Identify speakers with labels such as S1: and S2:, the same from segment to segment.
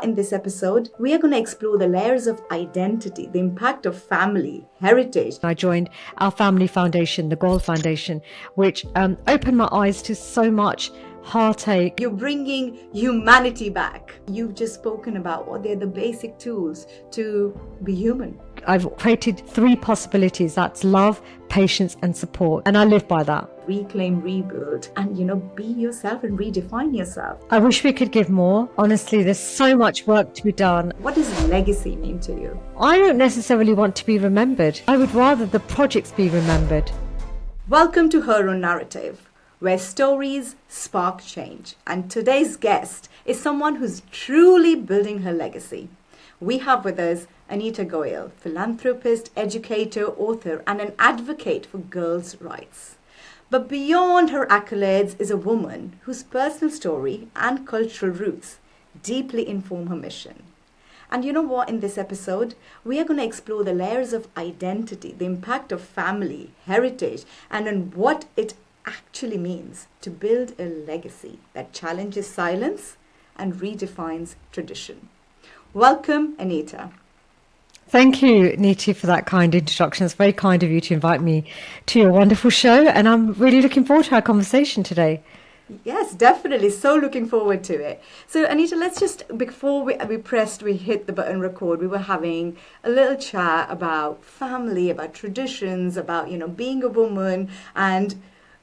S1: in this episode, we are going to explore the layers of identity, the impact of family, heritage.
S2: I joined our family foundation, the Goyal Foundation, which opened my eyes to so much heartache.
S1: You're bringing humanity back. You've just spoken about what they're the basic tools to be human.
S2: I've created 3 possibilities. That's love, patience, and support. And I live by that.
S1: Reclaim, rebuild, and be yourself and redefine yourself.
S2: I wish we could give more. Honestly, there's so much work to be done.
S1: What does legacy mean to you?
S2: I don't necessarily want to be remembered. I would rather the projects be remembered.
S1: Welcome to Her Own Narrative, where stories spark change. And today's guest is someone who's truly building her legacy. We have with us Anita Goyal, philanthropist, educator, author, and an advocate for girls' rights. But beyond her accolades is a woman whose personal story and cultural roots deeply inform her mission. And you know what? In this episode, we are going to explore the layers of identity, the impact of family, heritage, and on what it actually means to build a legacy that challenges silence and redefines tradition. Welcome, Anita.
S2: Thank you, Niti, for that kind introduction. It's very kind of you to invite me to your wonderful show, and I'm really looking forward to our conversation today.
S1: Yes, definitely. So looking forward to it. So, Anita, let's just, before we hit the button record, we were having a little chat about family, about traditions, about, being a woman, and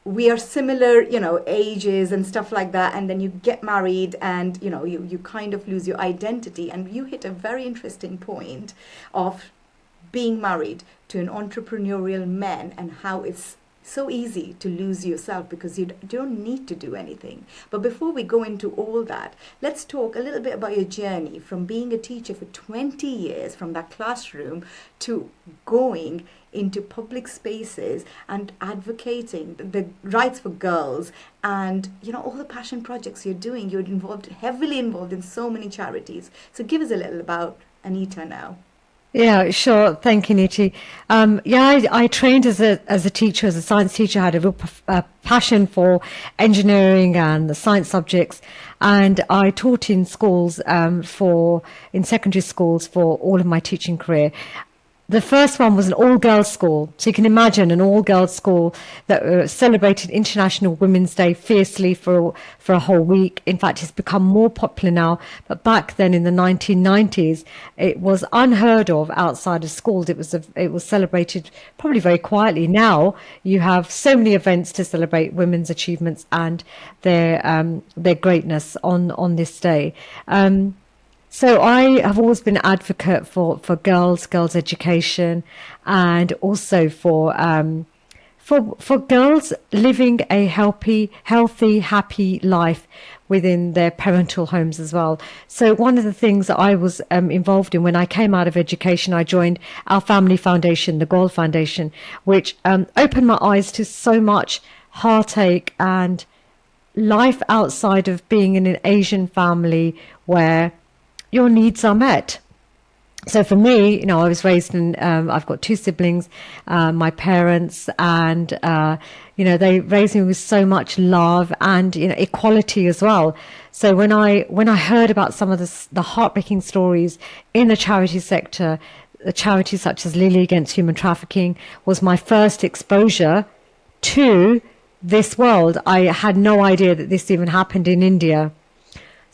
S1: we are similar, ages and stuff like that. And then you get married and, you kind of lose your identity. And you hit a very interesting point of being married to an entrepreneurial man and how it's so easy to lose yourself because you don't need to do anything. But before we go into all that, let's talk a little bit about your journey from being a teacher for 20 years, from that classroom to going into public spaces and advocating the rights for girls and all the passion projects you're doing. You're heavily involved in so many charities. So give us a little about Anita now.
S2: Yeah, sure. Thank you, Niti. I trained as a teacher, as a science teacher. I had a real passion for engineering and the science subjects, and I taught in schools in secondary schools for all of my teaching career. The first one was an all-girls school. So you can imagine an all-girls school that celebrated International Women's Day fiercely for a whole week. In fact, it's become more popular now. But back then in the 1990s, it was unheard of outside of schools. It was celebrated probably very quietly. Now you have so many events to celebrate women's achievements and their greatness on this day. So I have always been an advocate for girls education, and also for girls living a healthy, happy life within their parental homes as well. So one of the things that I was involved in when I came out of education, I joined our family foundation, the Goyal Foundation, which opened my eyes to so much heartache and life outside of being in an Asian family where your needs are met. So for me, I was raised in, I've got 2 siblings, my parents, and, they raised me with so much love and, equality as well. So when I heard about some of the heartbreaking stories in the charity sector, the charities such as Lily Against Human Trafficking was my first exposure to this world. I had no idea that this even happened in India.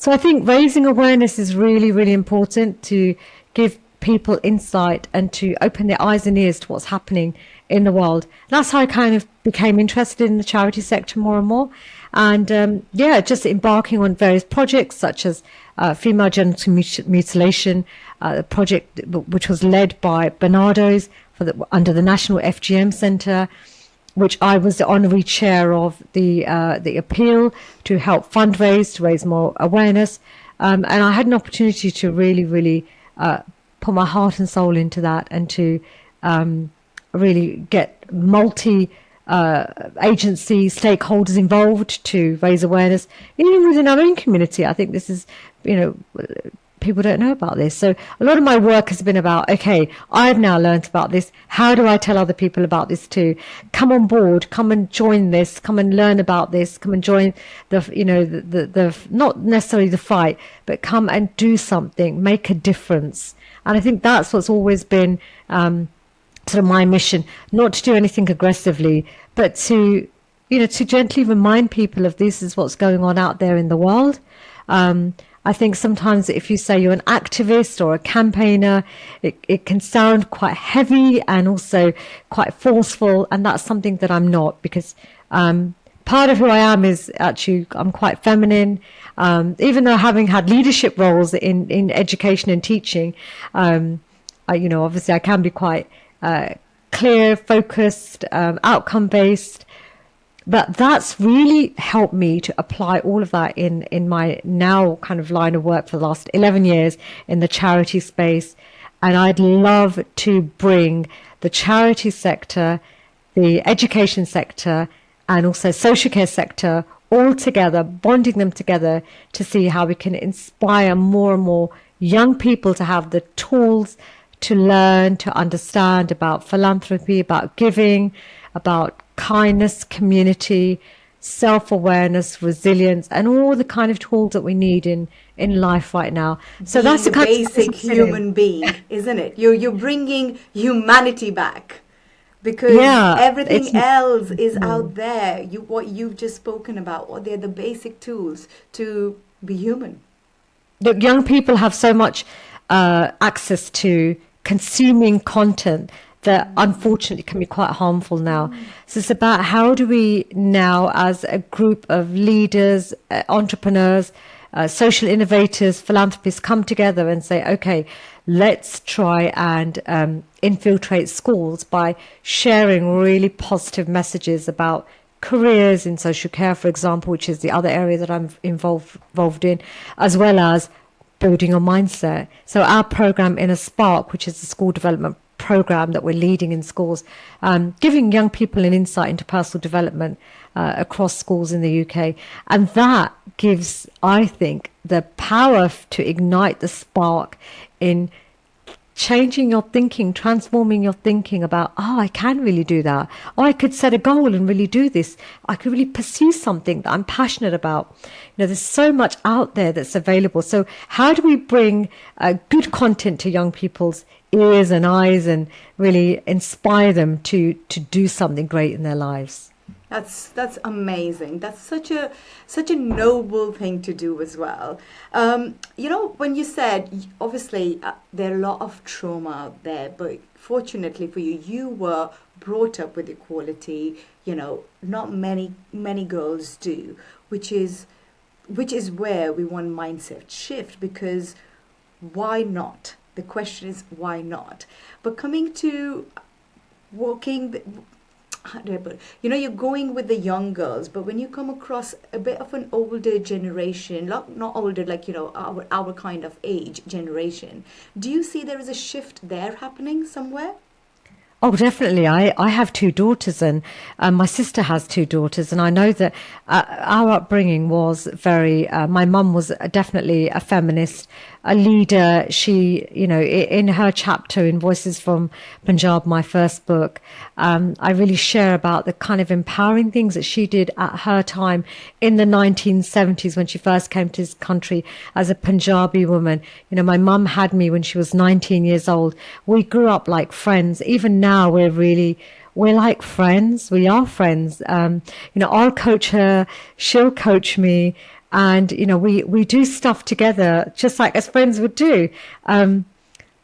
S2: So I think raising awareness is really, really important to give people insight and to open their eyes and ears to what's happening in the world. That's how I kind of became interested in the charity sector more and more. And just embarking on various projects such as female genital mutilation, a project which was led by Bernardo's under the National FGM Centre, which I was the honorary chair of the appeal to help fundraise, to raise more awareness. And I had an opportunity to really, really put my heart and soul into that and to really get multi-agency stakeholders involved to raise awareness, even within our own community. I think this is, people people don't know about this. So a lot of my work has been about, okay, I've now learned about this. How do I tell other people about this too? Come on board, come and join this, come and learn about this, come and join the not necessarily the fight, but come and do something, make a difference. And I think that's what's always been sort of my mission, not to do anything aggressively, but to gently remind people of this is what's going on out there in the world. I think sometimes if you say you're an activist or a campaigner, it can sound quite heavy and also quite forceful. And that's something that I'm not, because part of who I am is actually I'm quite feminine. Even though having had leadership roles in education and teaching, obviously I can be quite clear, focused, outcome based. But that's really helped me to apply all of that in my now kind of line of work for the last 11 years in the charity space. And I'd love to bring the charity sector, the education sector, and also social care sector all together, bonding them together to see how we can inspire more and more young people to have the tools to learn, to understand about philanthropy, about giving, about kindness, community, self-awareness, resilience, and all the kind of tools that we need in life right now. So that's
S1: the basic human being, isn't it? You're bringing humanity back, because everything else is out there. What you've just spoken about, what they're the basic tools to be human.
S2: Look, young people have so much access to consuming content that unfortunately can be quite harmful now. So it's about how do we now, as a group of leaders, entrepreneurs, social innovators, philanthropists, come together and say, okay, let's try and infiltrate schools by sharing really positive messages about careers in social care, for example, which is the other area that I'm involved in, as well as building a mindset. So our program Inner Spark, which is the school development program that we're leading in schools, giving young people an insight into personal development across schools in the UK. And that gives, I think, the power to ignite the spark in changing your thinking, transforming your thinking about, I can really do that. I could set a goal and really do this. I could really pursue something that I'm passionate about. There's so much out there that's available. So how do we bring good content to young people's ears and eyes and really inspire them to do something great in their lives?
S1: That's amazing. That's such a noble thing to do as well. When you said, obviously there are a lot of trauma out there, but fortunately for you, you were brought up with equality. Not many girls do, which is where we want mindset shift, because why not? The question is why not? But coming to how do I put it? You're going with the young girls, but when you come across a bit of an older generation, not older, like, our kind of age generation, do you see there is a shift there happening somewhere?
S2: Oh, definitely. I have two daughters, and my sister has two daughters, and I know that our upbringing was very, my mum was definitely a feminist, a leader. She, in her chapter in Voices from Punjab, my first book, I really share about the kind of empowering things that she did at her time in the 1970s when she first came to this country as a Punjabi woman. My mum had me when she was 19 years old. We grew up like friends. Even now, we're like friends. We are friends. I'll coach her, she'll coach me. And, we do stuff together just like as friends would do. And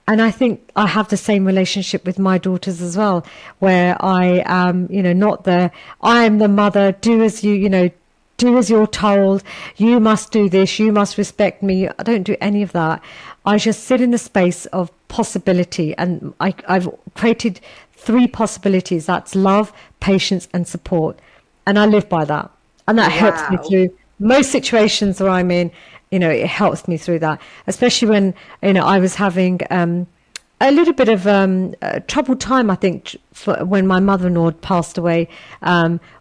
S2: I think I have the same relationship with my daughters as well, where I am, I am the mother, do as you're told, you must do this, you must respect me. I don't do any of that. I just sit in a space of possibility, and I've created 3 possibilities. That's love, patience, and support. And I live by that. And that helps me through most situations where I'm in. It helps me through that, especially when, I was having a little bit of troubled time, I think, when my mother-in-law passed away,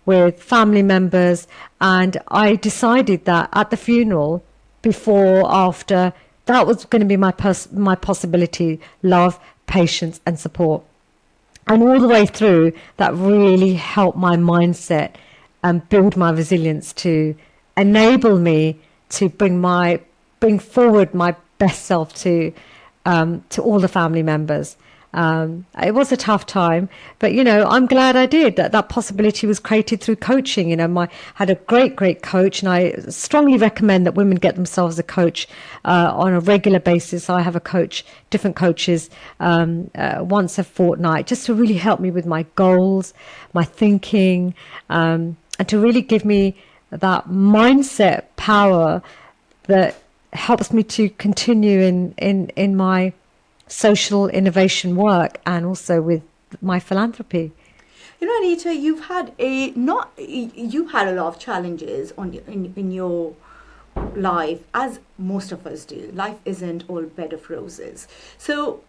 S2: with family members. And I decided that at the funeral, before, after, that was going to be my possibility: love, patience, and support. And all the way through, that really helped my mindset and build my resilience to enable me to bring forward my best self to all the family members. It was a tough time, but I'm glad I did. That possibility was created through coaching. Had a great coach, and I strongly recommend that women get themselves a coach on a regular basis. I have a coach, different coaches, once a fortnight, just to really help me with my goals, my thinking, and to really give me that mindset power that helps me to continue in my social innovation work and also with my philanthropy.
S1: Anita, you had a lot of challenges in your life, as most of us do. Life isn't all bed of roses. So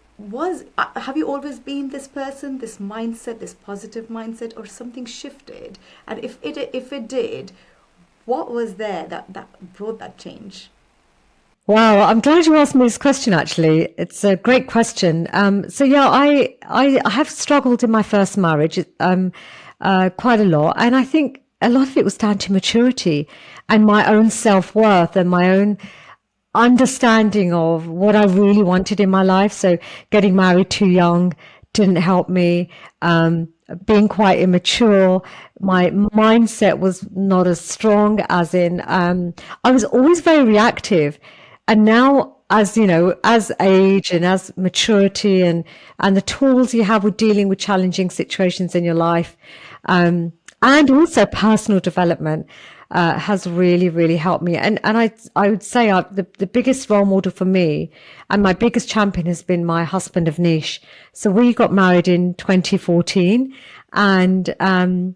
S1: have you always been this person, this mindset, this positive mindset, or something shifted? And if it did, what was there that brought that change?
S2: Wow, I'm glad you asked me this question, actually. It's a great question. So yeah, I have struggled in my first marriage quite a lot. And I think a lot of it was down to maturity and my own self-worth and my own understanding of what I really wanted in my life. So getting married too young didn't help me. Being quite immature, my mindset was not as strong, as in I was always very reactive. And now, as age and as maturity and the tools you have with dealing with challenging situations in your life, and also personal development, has really, really helped me. And I would say the biggest role model for me and my biggest champion has been my husband of niche. So we got married in 2014, and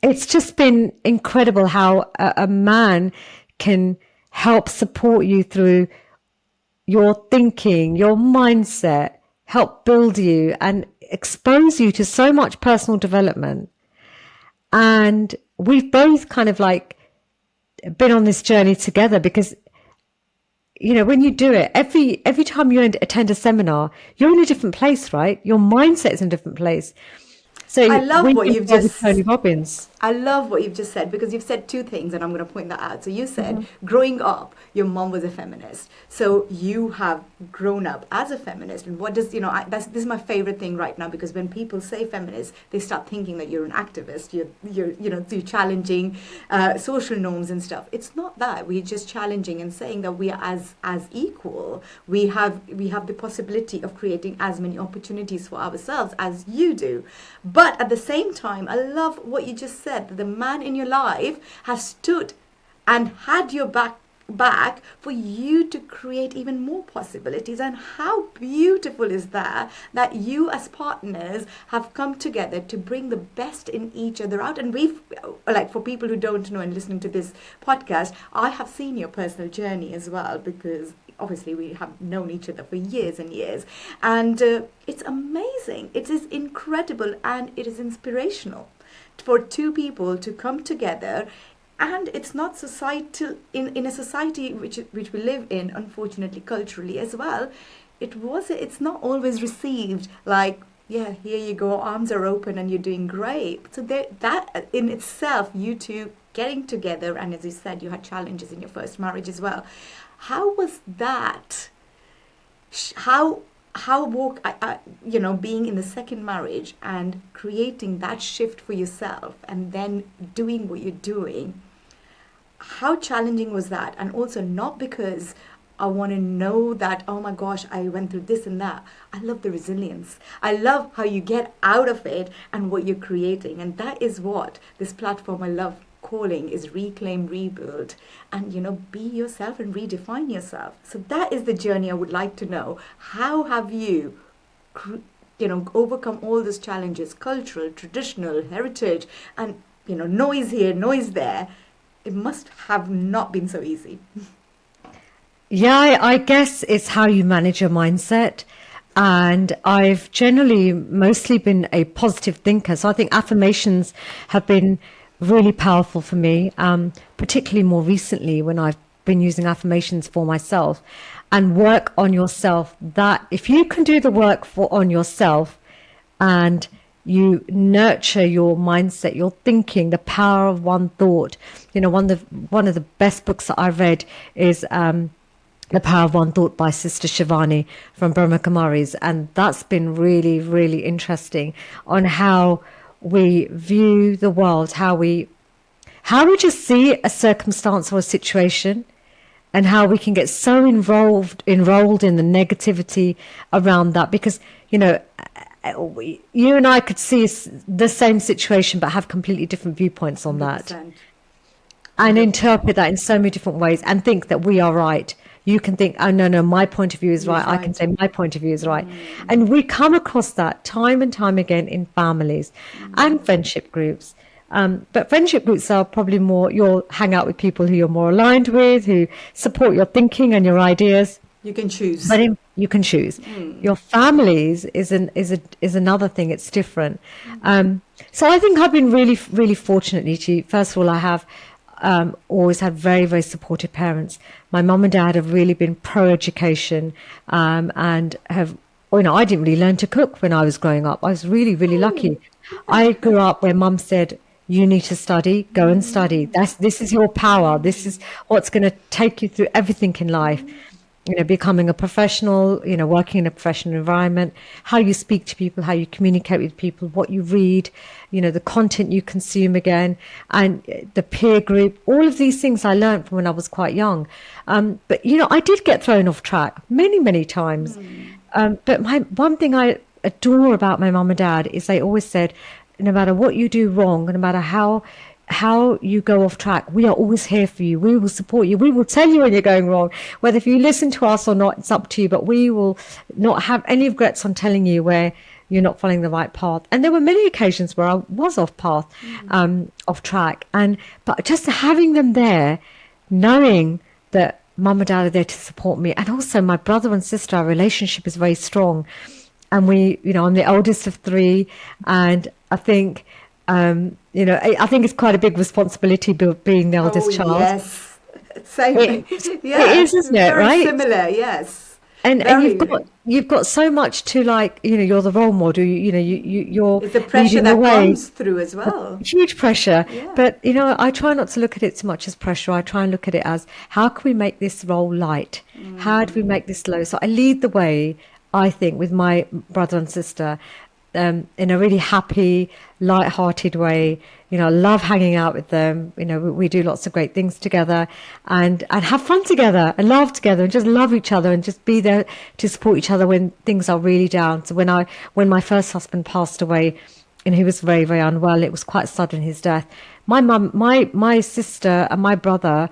S2: it's just been incredible how a man can help support you through your thinking, your mindset, help build you and expose you to so much personal development. And we've both kind of like been on this journey together because, when you do it, every time you attend a seminar, you're in a different place, right? Your mindset is in a different place. So
S1: I love what you've just
S2: Tony Robbins.
S1: I love what you've just said, because you've said two things, and I'm going to point that out. So you said, growing up, your mom was a feminist. So you have grown up as a feminist. And what does, this is my favorite thing right now, because when people say feminist, they start thinking that you're an activist. You're challenging social norms and stuff. It's not that. We're just challenging and saying that we are as equal. We have the possibility of creating as many opportunities for ourselves as you do. But at the same time, I love what you just said, that the man in your life has stood and had your back for you to create even more possibilities. And how beautiful is that you as partners have come together to bring the best in each other out. And we've, like, for people who don't know and listening to this podcast, I have seen your personal journey as well, because obviously we have known each other for years and years, and it's amazing. It is incredible, and it is inspirational for two people to come together. And it's not societal in a society which we live in, unfortunately, culturally as well. It's not always received like, yeah, here you go, arms are open and you're doing great. So that in itself, you two getting together, and as you said, you had challenges in your first marriage as well. How was that? How being in the second marriage and creating that shift for yourself and then doing what you're doing, how challenging was that? And also, not because I want to know that, oh my gosh, I went through this and that. I love the resilience. I love how you get out of it and what you're creating. And that is what this platform I love calling is Reclaim, Rebuild, and be yourself and redefine yourself. So that is the journey I would like to know. How have you overcome all those challenges, cultural, traditional, heritage, and noise here, noise there? It must have not been so easy.
S2: Yeah, I guess it's how you manage your mindset. And I've generally mostly been a positive thinker. So I think affirmations have been really powerful for me, particularly more recently when I've been using affirmations for myself. and work on yourself. That if you can do the work on yourself, and you nurture your mindset, your thinking, the power of one thought. One of the best books that I've read is The Power of One Thought by Sister Shivani from Brahma Kumaris, and that's been really, really interesting on how we view the world, how we just see a circumstance or a situation, and how we can get so enrolled in the negativity around that, because you and I could see the same situation but have completely different viewpoints on that
S1: 100%.
S2: and interpret that in so many different ways and think that we are right. You can think, oh, no, my point of view is right. I can say my point of view is right. And we come across that time and time again in families and friendship groups. But friendship groups are probably more, you'll hang out with people who you're more aligned with, who support your thinking and your ideas.
S1: You can choose.
S2: But you can choose. Your families is another thing. It's different. So I think I've been really, really fortunate, Niti. First of all, I have always had very, very supportive parents. My mum and dad have really been pro-education, and have, I didn't really learn to cook when I was growing up. I was really, really lucky. I grew up where mum said, you need to study, go and study. This is your power. This is what's going to take you through everything in life. Becoming a professional, working in a professional environment, how you speak to people, how you communicate with people, what you read, the content you consume again, and the peer group, all of these things I learned from when I was quite young. But, I did get thrown off track many, many times. But one thing I adore about my mum and dad is they always said, no matter what you do wrong, no matter how you go off track, we are always here for you. We will support you. We will tell you when you're going wrong. Whether if you listen to us or not, it's up to you. But we will not have any regrets on telling you where you're not following the right path. And there were many occasions where I was off path, off track. But just having them there, knowing that mum and dad are there to support me. And also my brother and sister, our relationship is very strong. And I'm the oldest of three. And I think, I think it's quite a big responsibility being the eldest child.
S1: Yes, same.
S2: It is, isn't it?
S1: Very
S2: right?
S1: Similar, yes.
S2: And you've got so much to you're the role model. You're
S1: it's the pressure that comes through as well.
S2: Huge pressure.
S1: Yeah.
S2: But I try not to look at it so much as pressure. I try and look at it as, how can we make this role light? How do we make this low? So I lead the way, I think, with my brother and sister. In a really happy, light-hearted way. I love hanging out with them. We do lots of great things together and have fun together and laugh together and just love each other and just be there to support each other when things are really down. So when my first husband passed away and he was very, very unwell, it was quite sudden, his death. My mum, my sister and my brother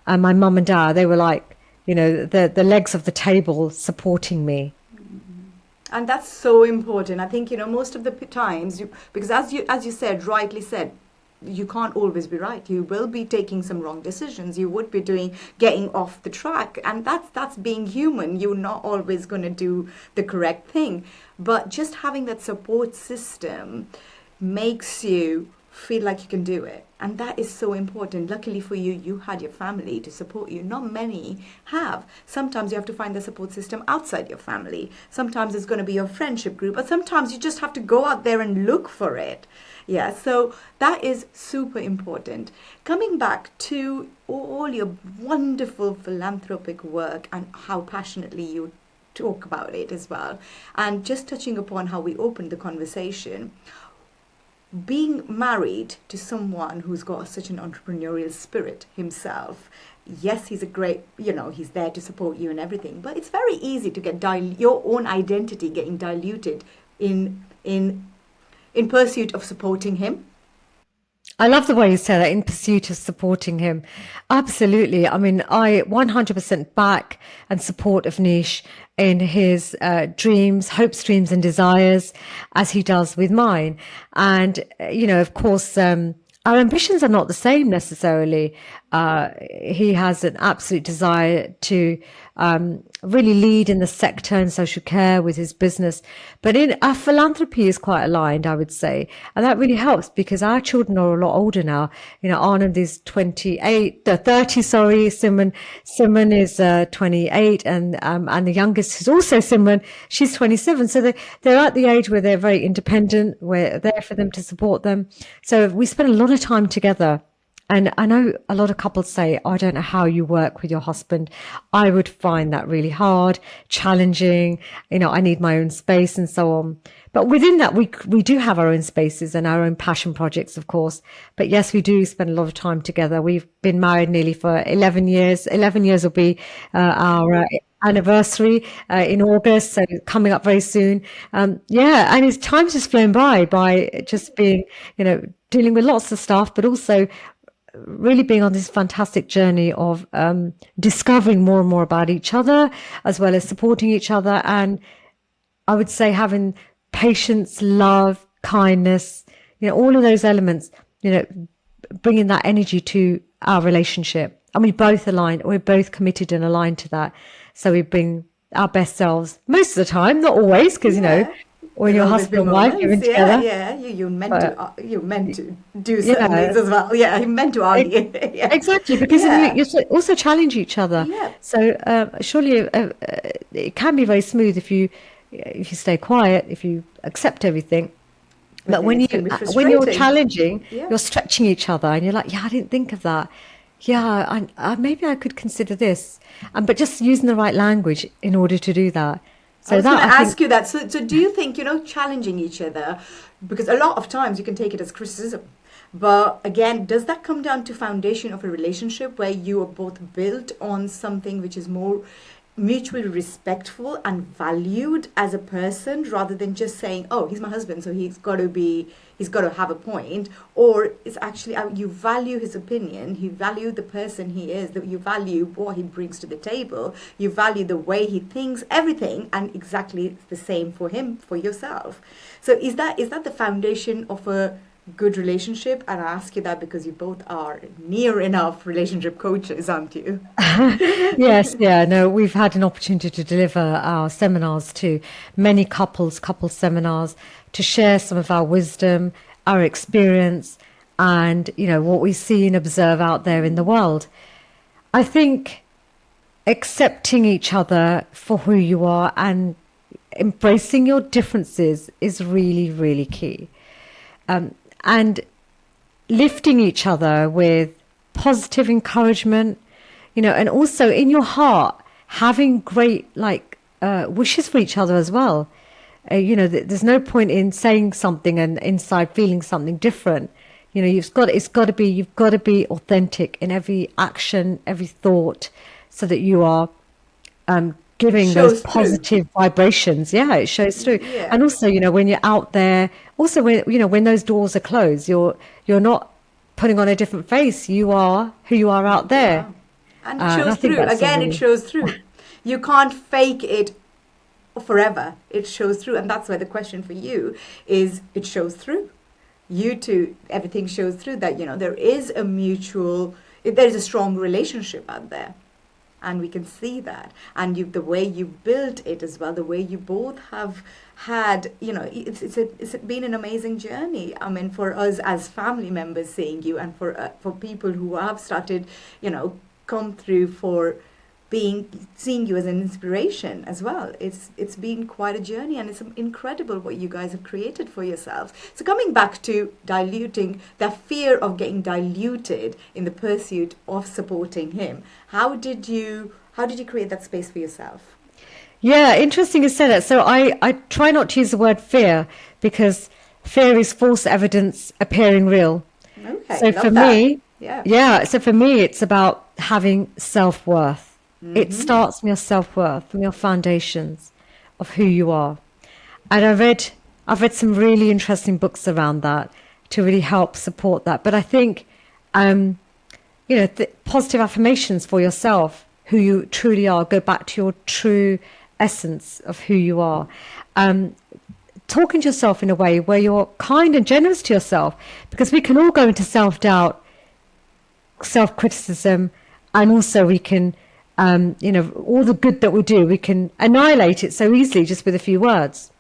S2: and my mum and dad, they were like, the legs of the table supporting me.
S1: And that's so important. I think, most of the times, because as you said, rightly said, you can't always be right. You will be taking some wrong decisions. You would be getting off the track. And that's being human. You're not always going to do the correct thing. But just having that support system makes you feel like you can do it. And that is so important. Luckily for you, you had your family to support you. Not many have. Sometimes you have to find the support system outside your family. Sometimes it's going to be your friendship group, but sometimes you just have to go out there and look for it. Yeah, so that is super important. Coming back to all your wonderful philanthropic work and how passionately you talk about it as well, and just touching upon how we opened the conversation, being married to someone who's got such an entrepreneurial spirit himself, yes, he's a great, he's there to support you and everything, but it's very easy to get your own identity getting diluted in pursuit of supporting him.
S2: I love the way you say that, in pursuit of supporting him. Absolutely. I mean, I 100% back and support Avnish in his dreams, hopes, dreams and desires, as he does with mine. And, of course, our ambitions are not the same necessarily. He has an absolute desire to really lead in the sector and social care with his business. But in our philanthropy is quite aligned, I would say. And that really helps because our children are a lot older now. Arnold is 30, sorry. Simon is 28 and the youngest is also Simran. She's 27. So they're at the age where they're very independent. We're there for them to support them. So we spend a lot of time together. And I know a lot of couples say, I don't know how you work with your husband. I would find that really hard, challenging. I need my own space and so on. But within that, we do have our own spaces and our own passion projects, of course. But yes, we do spend a lot of time together. We've been married nearly for 11 years. 11 years will be our anniversary in August, so coming up very soon. And his time's just flown by just being, dealing with lots of stuff, but also really being on this fantastic journey of discovering more and more about each other, as well as supporting each other. And I would say having patience, love, kindness, all of those elements, bringing that energy to our relationship. And we both aligned, we're both committed and aligned to that. So we bring our best selves most of the time, not always, because, when you're husband and wife, you're in together.
S1: You're meant to do certain things as well. Yeah, you're meant to argue.
S2: Exactly, because you also challenge each other. Yeah. So surely it can be very smooth if you stay quiet, if you accept everything. But when you're challenging, you're stretching each other, and you're like, I didn't think of that. Maybe I could consider this, but just using the right language in order to do that.
S1: So I was going to ask you that. So do you think, challenging each other, because a lot of times you can take it as criticism, but again, does that come down to foundation of a relationship where you are both built on something which is more mutually respectful and valued as a person, rather than just saying, oh, he's my husband, so he's got to have a point? Or it's actually you value his opinion, you value the person he is, that you value what he brings to the table, you value the way he thinks, everything, and exactly the same for him, for yourself. So is that the foundation of a good relationship? And I ask you that because you both are near enough relationship coaches, aren't you?
S2: Yes, we've had an opportunity to deliver our seminars to many couple seminars, to share some of our wisdom, our experience, and what we see and observe out there in the world. I think accepting each other for who you are and embracing your differences is really, really key. And lifting each other with positive encouragement, and also in your heart, having great wishes for each other as well. There's no point in saying something and inside feeling something different. You've got to be authentic in every action, every thought, so that you are giving those positive vibrations. It shows through. And also, when you're out there, also when those doors are closed, you're not putting on a different face. You are who you are out there.
S1: And it shows through. Again, it shows through. You can't fake it forever. It shows through. And that's why the question for you is, it shows through. You two, everything shows through that, there is a strong relationship out there. And we can see that. And the way you built it as well, the way you both have had, it's been an amazing journey. I mean, for us as family members seeing you, and for people who have started, come through for seeing you as an inspiration as well. It's been quite a journey, and it's incredible what you guys have created for yourselves. So coming back to diluting, the fear of getting diluted in the pursuit of supporting him, how did you create that space for yourself?
S2: Yeah, interesting you say that. So I try not to use the word fear, because fear is false evidence appearing real.
S1: Okay,
S2: so for me, so for me, it's about having self-worth. Mm-hmm. It starts from your self-worth, from your foundations of who you are. And I've read some really interesting books around that to really help support that. But I think, positive affirmations for yourself, who you truly are, go back to your true essence of who you are. Talking to yourself in a way where you're kind and generous to yourself, because we can all go into self-doubt, self-criticism, and also we can all the good that we do, we can annihilate it so easily just with a few words.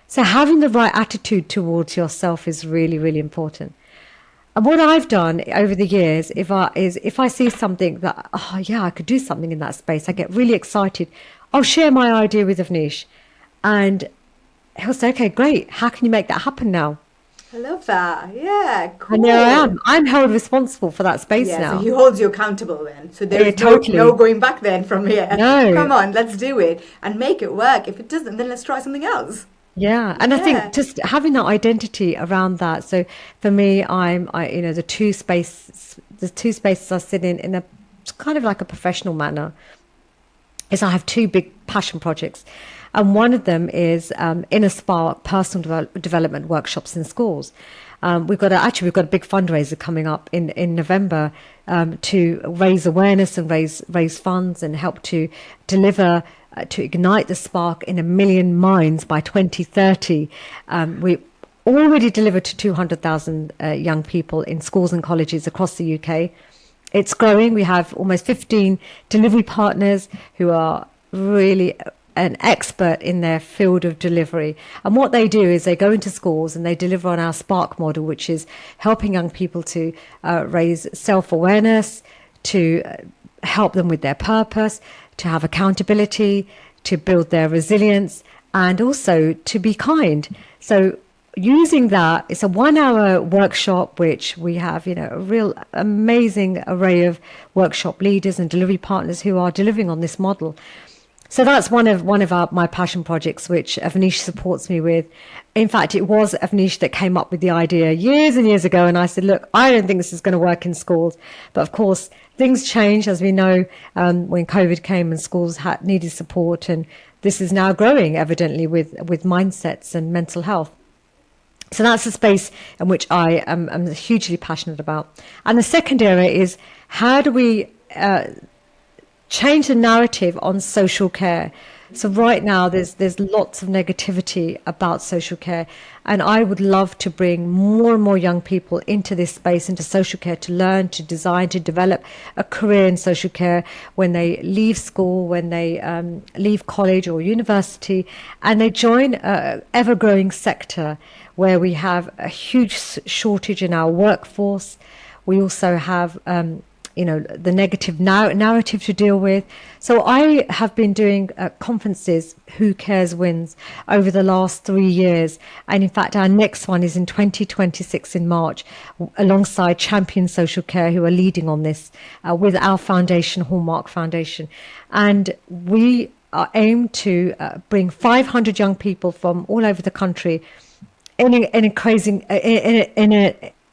S2: So having the right attitude towards yourself is really, really important. And what I've done over the years, if I see something that, I could do something in that space, I get really excited. I'll share my idea with Avnish, and he'll say, okay, great. How can you make that happen now?
S1: I love that. Yeah, cool.
S2: And there I am. I'm held responsible for that space now.
S1: So he holds you accountable then. So there's
S2: totally.
S1: no going back then from here.
S2: No.
S1: Come on, let's do it and make it work. If it doesn't, then let's try something else.
S2: Yeah, and I think just having that identity around that. So for me, the two spaces I sit in a kind of like a professional manner, is I have two big passion projects. And one of them is Inner Spark personal development workshops in schools. We've got a big fundraiser coming up in November to raise awareness and raise funds and help to deliver to ignite the spark in 1 million minds by 2030. We already delivered to 200,000 young people in schools and colleges across the UK. It's growing. We have almost 15 delivery partners who are really an expert in their field of delivery. And what they do is they go into schools and they deliver on our Spark model, which is helping young people to raise self-awareness, to help them with their purpose, to have accountability, to build their resilience, and also to be kind. So using that, it's a 1-hour workshop, which we have, a real amazing array of workshop leaders and delivery partners who are delivering on this model. So that's one of my passion projects, which Avnish supports me with. In fact, it was Avnish that came up with the idea years and years ago. And I said, look, I don't think this is going to work in schools. But of course, things change, as we know, when COVID came and schools needed support. And this is now growing, evidently, with mindsets and mental health. So that's a space in which I am hugely passionate about. And the second area is, how do we change the narrative on social care? So right now there's lots of negativity about social care, and I would love to bring more and more young people into this space, into social care, to learn, to design, to develop a career in social care when they leave school, when they leave college or university, and they join an ever-growing sector where we have a huge shortage in our workforce. We also have the negative narrative to deal with. So I have been doing conferences, Who Cares Wins, over the last 3 years. And in fact, our next one is in 2026 in March, alongside Champion Social Care, who are leading on this with our foundation, Hallmark Foundation. And we aim to bring 500 young people from all over the country in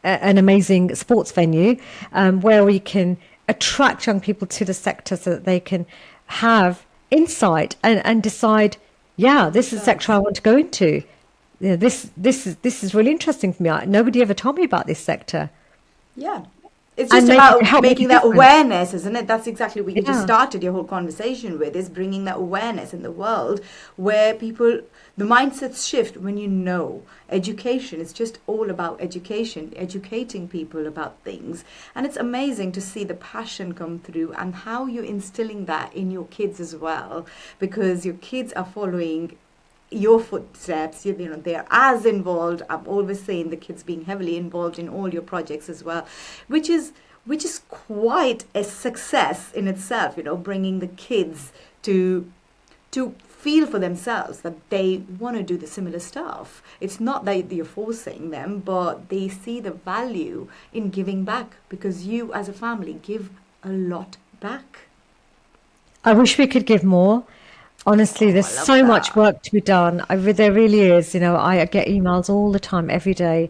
S2: an amazing sports venue where we can attract young people to the sector so that they can have insight and decide, this is the sector I want to go into. This is really interesting for me. Nobody ever told me about this sector.
S1: Yeah. It's just about making that awareness, isn't it? That's exactly what you just started your whole conversation with, is bringing that awareness in the world where people, the mindsets shift when education. It's just all about education, educating people about things. And it's amazing to see the passion come through and how you're instilling that in your kids as well, because your kids are following your footsteps. They're as involved. I'm always saying the kids being heavily involved in all your projects as well, which is quite a success in itself, bringing the kids to feel for themselves that they want to do the similar stuff. It's not that you're forcing them, but they see the value in giving back, because you as a family give a lot back.
S2: I wish we could give more. Honestly, there's so much work to be done. There really is. I get emails all the time, every day,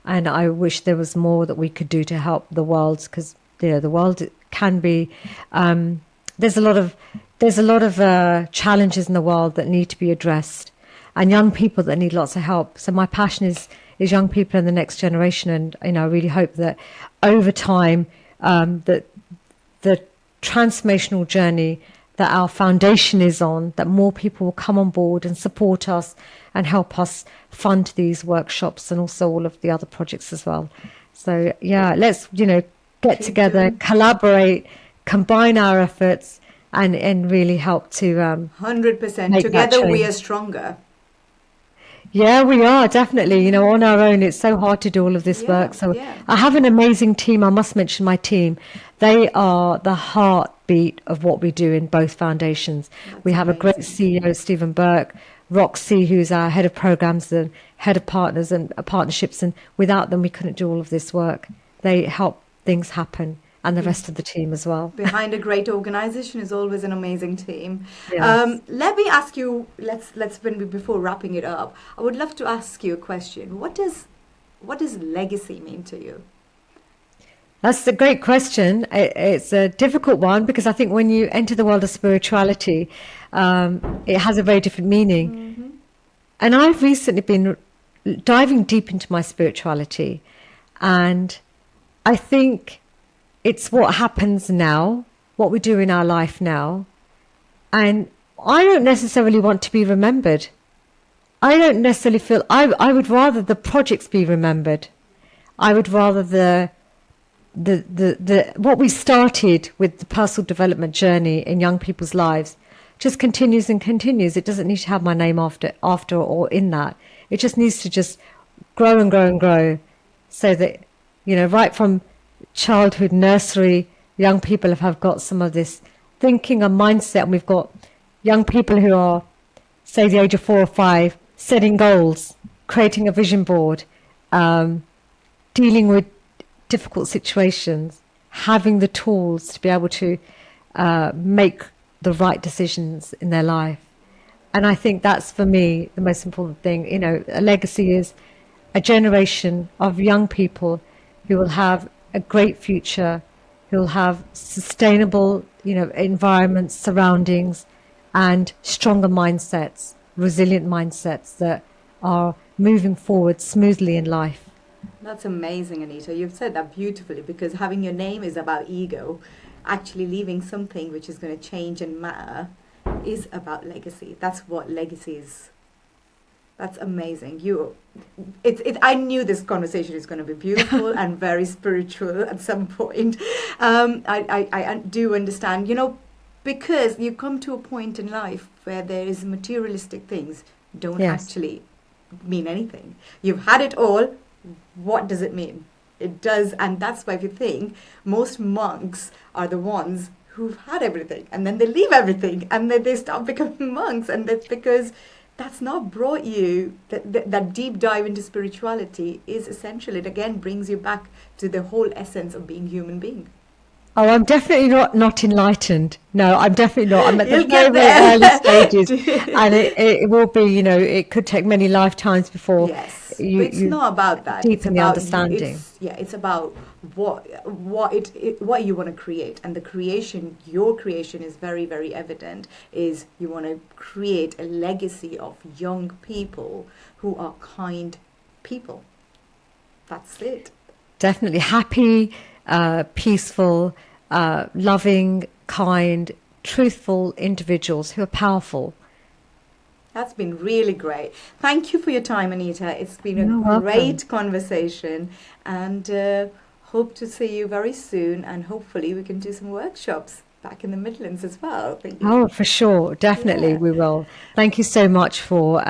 S2: and I wish there was more that we could do to help the world, because the world can be. There's a lot of challenges in the world that need to be addressed, and young people that need lots of help. So my passion is young people in the next generation, and I really hope that over time that the transformational journey that our foundation is on, that more people will come on board and support us and help us fund these workshops and also all of the other projects as well. So let's get together, collaborate, combine our efforts, and really help to
S1: 100%.
S2: make that
S1: Together we
S2: change.
S1: are stronger.
S2: Yeah, we are definitely. On our own, it's so hard to do all of this
S1: Yeah,
S2: work. So
S1: yeah.
S2: I have an amazing team. I must mention my team. They are the heartbeat of what we do in both foundations. We
S1: That's
S2: have a great
S1: amazing.
S2: CEO, Stephen Burke, Roxy, who's our head of programs and head of partners and partnerships. And without them, we couldn't do all of this work. They help things happen, and the rest of the team as well.
S1: Behind a great organization is always an amazing team.
S2: Yes.
S1: Let me ask you. Let's when we before wrapping it up, I would love to ask you a question. What does legacy mean to you?
S2: That's a great question. It's a difficult one because I think when you enter the world of spirituality, it has a very different meaning.
S1: Mm-hmm.
S2: And I've recently been diving deep into my spirituality, and I think it's what happens now, what we do in our life now. And I don't necessarily want to be remembered. I don't necessarily feel, I would rather the projects be remembered. I would rather the what we started with the personal development journey in young people's lives just continues and continues. It doesn't need to have my name after or in that. It just needs to just grow and grow and grow, so that right from childhood, nursery, young people have got some of this thinking and mindset, and we've got young people who are, say, the age of 4 or 5, setting goals, creating a vision board, dealing with difficult situations, having the tools to be able to make the right decisions in their life. And I think that's, for me, the most important thing. A legacy is a generation of young people who will have a great future, who will have sustainable, environments, surroundings, and stronger mindsets, resilient mindsets that are moving forward smoothly in life.
S1: That's amazing, Anita. You've said that beautifully, because having your name is about ego. Actually leaving something which is going to change and matter is about legacy. That's what legacy is. That's amazing. I knew this conversation is going to be beautiful and very spiritual at some point. I do understand, because you come to a point in life where there is materialistic things don't
S2: Yes,
S1: actually mean anything. You've had it all. What does it mean? It does, and that's why if you think most monks are the ones who've had everything, and then they leave everything, and then they stop becoming monks, and that's because that's not brought you that deep dive into spirituality is essential. It again brings you back to the whole essence of being human being.
S2: oh, I'm definitely not enlightened. No, I'm definitely not. I'm at the
S1: You'll
S2: very,
S1: get
S2: very early stages,
S1: there.
S2: and it will be, it could take many lifetimes before
S1: Yes, but it's
S2: you
S1: not about that. It's
S2: deepen the
S1: about
S2: understanding.
S1: it's about what you want to create, and your creation is very, very evident. Is you want to create a legacy of young people who are kind people. That's it.
S2: Definitely happy, peaceful, loving, kind, truthful individuals who are powerful.
S1: That's been really great. Thank you for your time, Anita. It's been a
S2: You're welcome.
S1: great conversation, and hope to see you very soon. And hopefully, we can do some workshops back in the Midlands as well. Thank you.
S2: Oh, for sure. Definitely,
S1: Yeah.
S2: we will. Thank you so much for,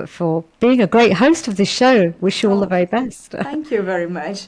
S2: for being a great host of this show. Wish you all the
S1: Oh,
S2: very best.
S1: thank you very much.